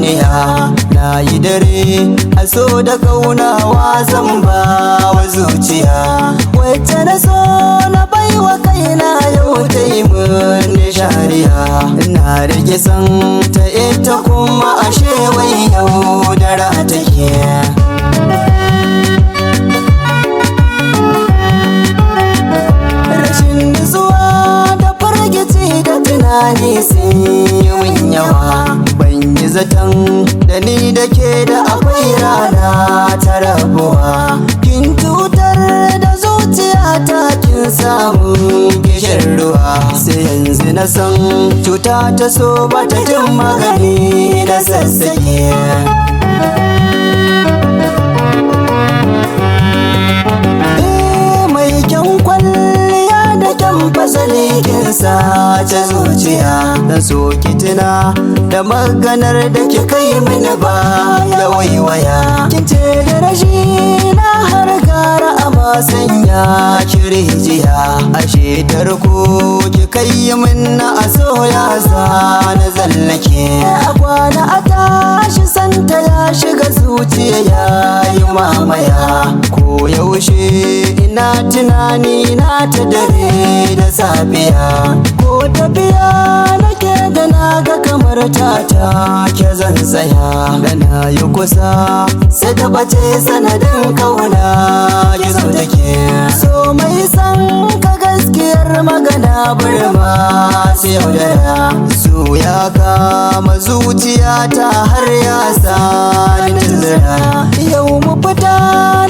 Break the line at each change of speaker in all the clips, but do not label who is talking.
niya na yi dare a so da kaunawa zan ba wa zuciya wacce na so na baiwa kaina yau ta yi mun shariya na rage san ta ita kuma ashe wai yau dara take tunani sun yi min yawa ban yi zaton da ni da ke da akwai rana ta rabuwa kin cutar da zuciyata kin samu gishin ruwa sai yanzu na san cuta ta so ba ta jin magani da sassake fasali kin sace zuciya dan so ki tuna da maganar da ki kai mini ba ya waiwaya kin ce da rashi na har gara amma sanya kirijiya ashe tarko ki kai min na aso ya sa na zallake a kwana a tashi santa ya shiga zuciya ya yi mamaya ko yaushe ina tunani na ta dare da safiya ko tafiya nake da naga kamar tata ke zan tsaya da na yi kusa sai ta bace sanadin kauna gizo take so mai san ka gaskiyar magana burma sai yaudara so ya kama zuciyata har ya sa ni tunzura yau mu fita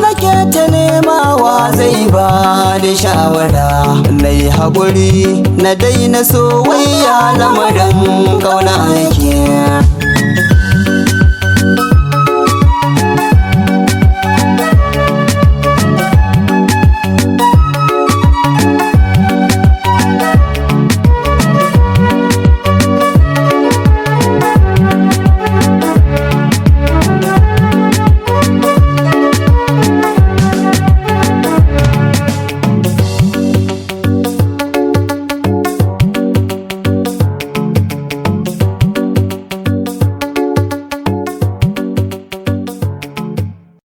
nake ta nemawa zai ba ni shawara nai haƙuri na daina soyayya lamarin kauna yake